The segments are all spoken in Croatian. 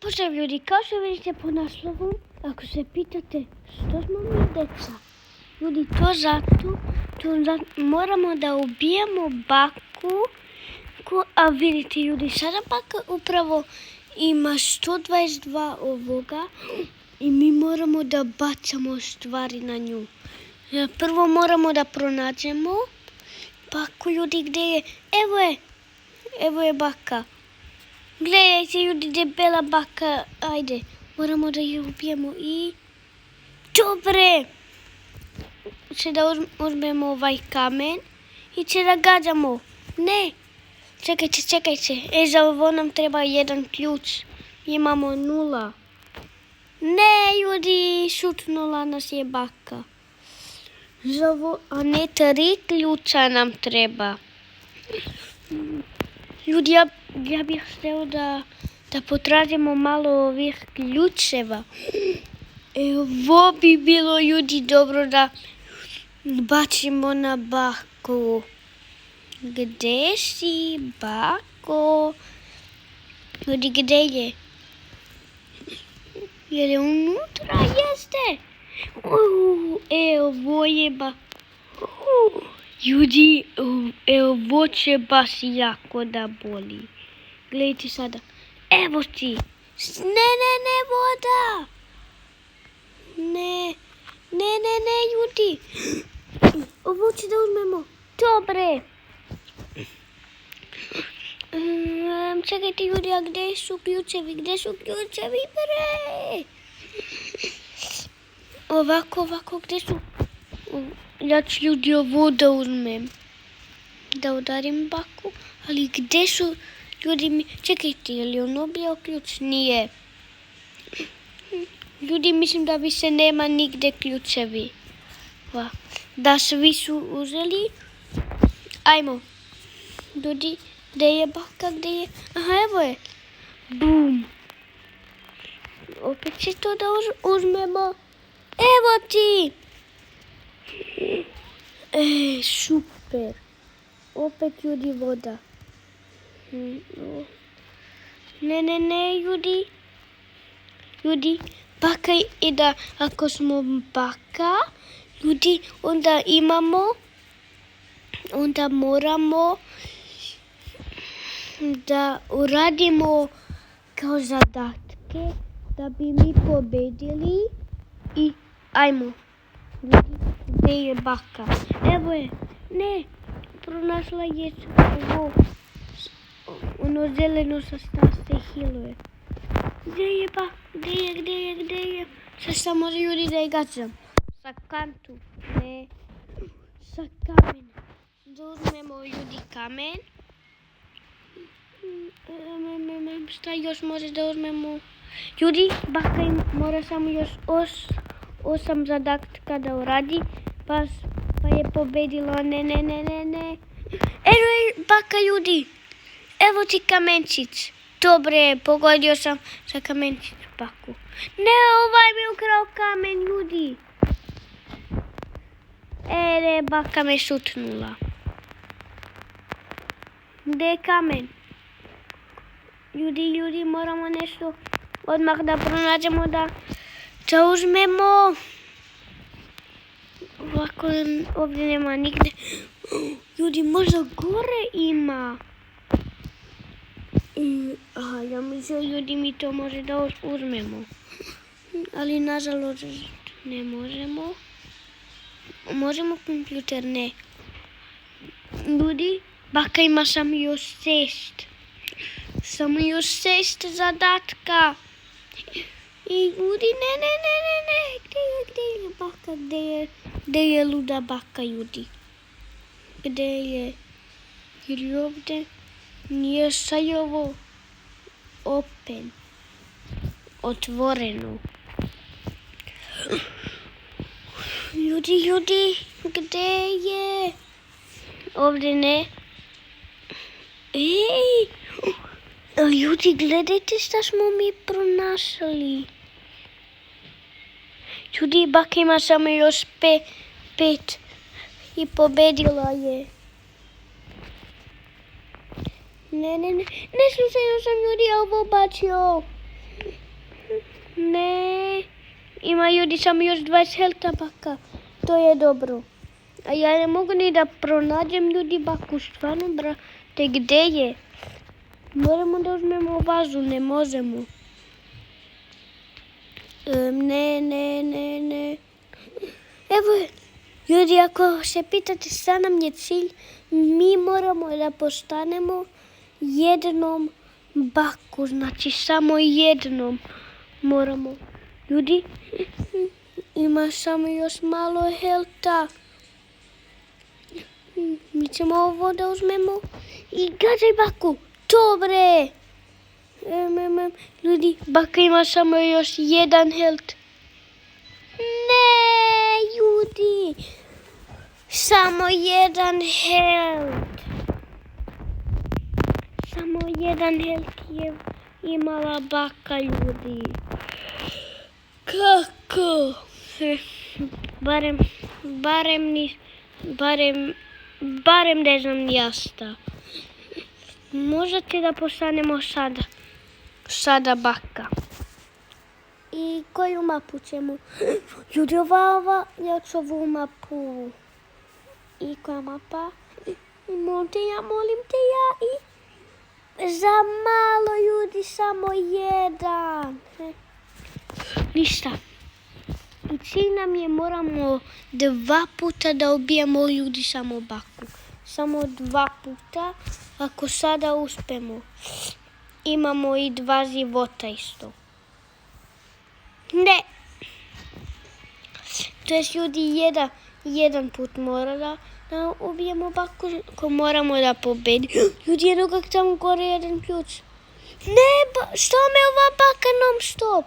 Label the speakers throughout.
Speaker 1: Pozdrav ljudi, kao što vidite po naslovu, ako se pitate što smo mi deca, ljudi, to zato moramo da ubijemo baku, a vidite ljudi, sada baka upravo ima 122 ovoga i mi moramo da bacamo stvari na nju. Prvo moramo da pronađemo baku, ljudi, gdje je? Evo je baka. Gledajte ljudi, debela baka, ajde, moramo da je ubijemo i... Dobre! Sada uzmemo ovaj kamen i sada gađamo. Ne! Čekajte, za ovo nam treba jedan ključ. Imamo 0. Ne, ljudi, šutnula nas je baka. Za ovo, a ne 3 ključa nam treba. Ljudi, ja bih htio da potražimo malo ovih ključeva. Evo bi bilo, ljudi, dobro da bacimo na baku. Gdje si, bako? Ljudi, gdje je? Je li unutra? Jeste. Evo je baka. Ljudi, ovo će baš jako da boli. Gledajte sada. Evo ti. Ne, voda. Ne, ljudi. Ovo će da uzmemo. Dobre. Čekajte ljudi, a gdje su ključevi? Bre? Ovako, gdje su? Ja ću ljudi ovo da uzmem. Da udarim baku. Ali gdje su ljudi? Čekajte, je li on obio ključ? Nije. Ljudi, mislim da više nema nigde ključevi. Da svi su uzeli. Ajmo. Ljudi, gdje je baka? Aha, evo je. Bum. Opet će to da uzmemo. Evo ti. Super. Opet ljudi voda. Ne, ljudi. Ljudi, baka i da ako smo baka, ljudi, onda moramo da uradimo kao zadatke da bi mi pobedili i ajmo. Gdje je baka? Evo je. Ne, pronašla je ovo. Ono zeleno sa se hiluje. Gdje je baka? Gdje je? Sad samo ljudi da je gađam. Sa kantu. Ne. Sa kamen. Da uzmemo ljudi kamen. Šta još može da uzmemo? Ljudi, baka im mora samo još 8 zadatka da uradi, pa je pobedilo. Ne. Evo je baka, ljudi. Evo ti kamenčić. Dobre, pogodio sam sa kamenčić baku. Ne, ovaj mi ukrao kamen, ljudi. Ne, baka me šutnula. Gdje je kamen? Ljudi, moramo nešto odmah da pronađemo da uzmemo. Ovako ovdje nema nigde. Ljudi, možda gore ima. Aha, ja mislim, ljudi, mi to može da uzmemo. Ali nažalost ne možemo. Možemo kompjuter? Ne. Ljudi, baka ima samo još 6. Samo još 6 zadatka. I ljudi, ne. Gdje je baka? Gdje je luda baka, ljudi? Gdje je? Ili ovdje? Nije sad ovo open. Otvoreno. Ljudi, gdje je? Ovdje ne. Ljudi, gledajte šta smo mi pronašali. Ljudi, baka ima samo još 5 i pobedila je. Ne slučajno sam ljudi ovo bacio. Ne. Ima ljudi samo još 20 helta baka. To je dobro. A ja ne mogu ni da pronađem ljudi baku. Stvarno, brate, gdje je? Moramo da uzmemo vazu, ne možemo. Ne. Evo, ljudi, ako se pitate šta nam je cilj, mi moramo da postanemo jednom baku. Znači, samo jednom moramo. Ljudi, ima samo još malo helta. Mi ćemo ovo da uzmemo i gađaj baku. Dobre. Ljudi, baka ima samo još jedan helt. Ne, ljudi. Samo jedan helt. Samo jedan helt je imala baka, ljudi. Kako? Barem ne znam ja šta. Možete da postanemo sada baka. I koju mapu ćemo? Ljudi, ova, ja ću ovu mapu. I koja mapa? Molim te ja i za malo, ljudi, samo jedan. Ništa. I cilj nam je, moramo 2 puta da ubijemo ljudi samo baku. Samo 2 puta, ako sada uspemo. Imamo i 2 života isto. Ne! To jest, ljudi, jedan put mora da ubijemo baku, ko moramo da pobedi. Ljudi, jedno kak tamo gore jedan ključ. Ne, što me ova baka non stop?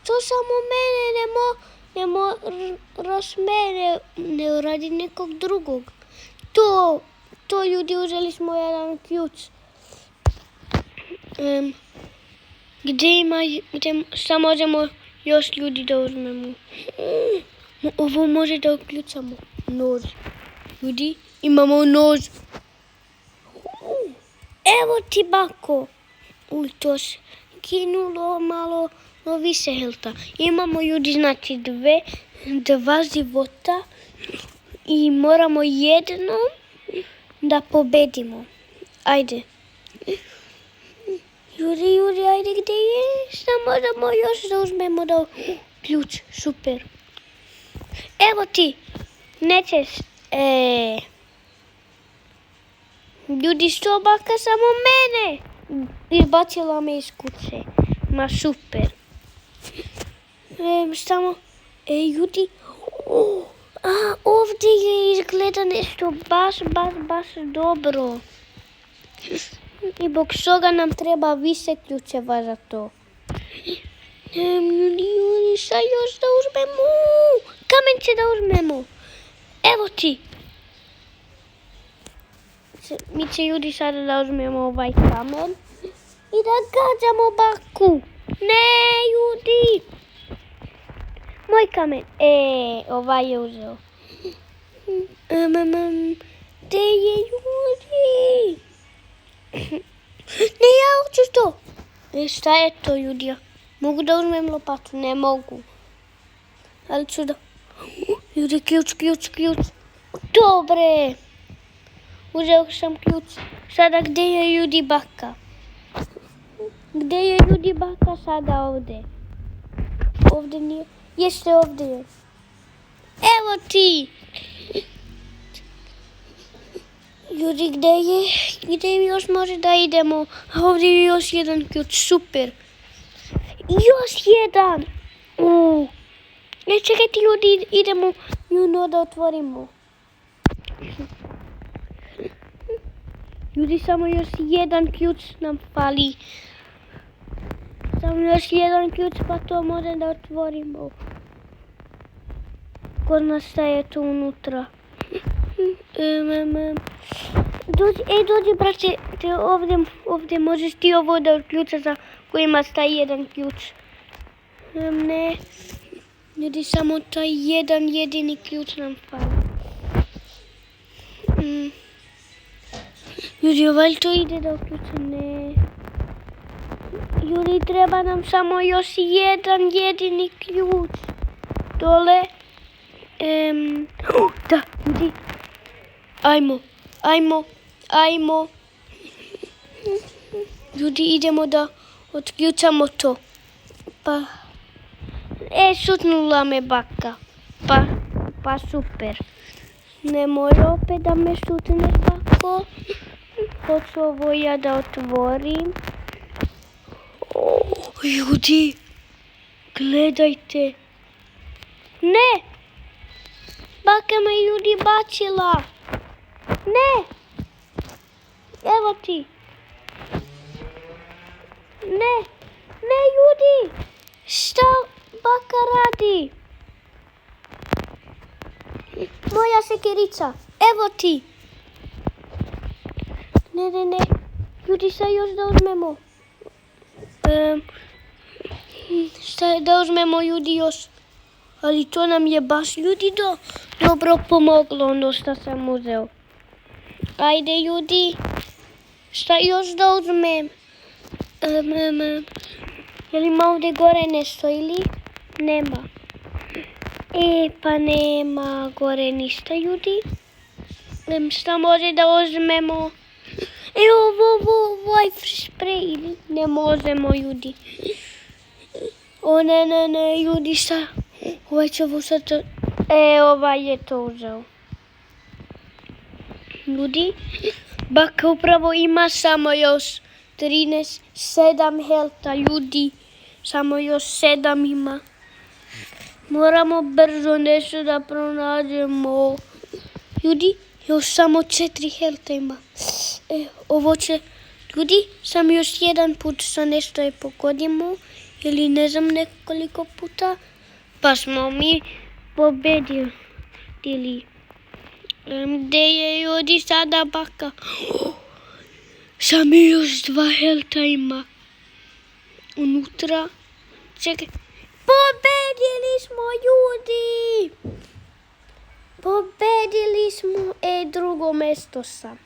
Speaker 1: Što samo mene mene ne radi nekog drugog. To ljudi, uzeli smo jedan ključ. Šta možemo još ljudi da uzmemo? Ovo može da uključamo. Nož. Ljudi, imamo nož. Evo ti bako. To se kinulo malo više helta. Imamo, ljudi, znači 2 života i moramo jednom da pobedimo. Ajde. Ljudi, ajde, gdje je? Šta možemo još da uzmemo da ključ? Super. Evo ti. Nećeš. Ljudi, što baka samo mene? Izbacila me iz kuće. Ma super. Samo. Ljudi. Ovdje je izgleda nešto baš dobro. I bog toga nam treba više ključeva za to. Ljudi, šta još da uzmemo? Kamen će da uzmemo. Evo ti. Mi će, ljudi, sada da uzmemo ovaj kamen i da gađamo baku. Ne, ljudi. Moj kamen. Ovaj je uzeo. Gdje je, ljudi? Ne, ja hoću to. Šta je to, ljudi? Mogu da uzmem lopatu? Ne mogu. Ali ću da... Ljudi, ključ. Dobre. Uzeo sam ključ. Sada gdje je, ljudi, baka? Gdje je, ljudi, baka sada ovdje? Ovdje nije. Jeste, ovdje je. Evo ti. Ljudi, gdje još može da idemo? Ovdje je još jedan ključ, super. Još jedan. Čekajte, ljudi, idemo da otvorimo. Ljudi, samo još jedan ključ nam fali. Samo još jedan ključ, pa to možemo da otvorimo. Kod nas šta je tu unutra? Dođi, brate, ovdje možeš ti ovo da otključa za kojima staje jedan ključ. Ne, ljudi, samo taj jedan jedini ključ nam fali. Ljudi, ovaj to ide da otključa? Ne. Ljudi, treba nam samo još jedan jedini ključ. Dole. Da, ljudi. Ajmo. Ljudi, idemo da otključamo to. Šutnula me baka. Pa super. Nemoj opet da me šutne bako. Hoću ovo ja da otvorim. Ljudi, gledajte. Ne! Baka me ljudi bacila. Ne! Evo ti. Ne ljudi! Šta baka radi? Moja sekirica. Evo ti. Ne. Ljudi, sad još da uzmemo. Šta da uzmemo ljudi još? Ali to nam je baš ljudi dobro pomoglo ono što sam uzeo. Ajde ljudi. Šta još da uzmem? Je li ima ovdje gore nešto ili? Nema. Pa nema gore ništa ljudi. Šta može da uzmemo? Ovaj spray ili? Ne možemo ljudi. Ne ljudi, šta? Ovaj će ovo sad... ovaj je to uzeo. Ljudi, baka upravo ima samo još 7 helta ljudi. Samo još 7 ima. Moramo brzo nešto da pronađemo. Ljudi, još samo 4 helta ima. Ovo će... Ljudi, sam još jedan put sa nešto je pogodimo. Ili ne znam nekoliko puta. Pa smo mi pobedili. Gde je ljudi sada baka? Samo još 2 helta ima. Unutra. Čekaj. Pobedili smo ljudi! Pobedili smo. Drugo mesto sam.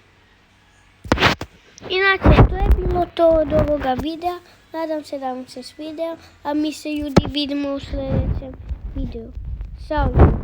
Speaker 1: Inače, to je bilo to od ovoga videa. Nadam se da vam se svideo. A mi se ljudi vidimo u sljedećem videu. Ćao!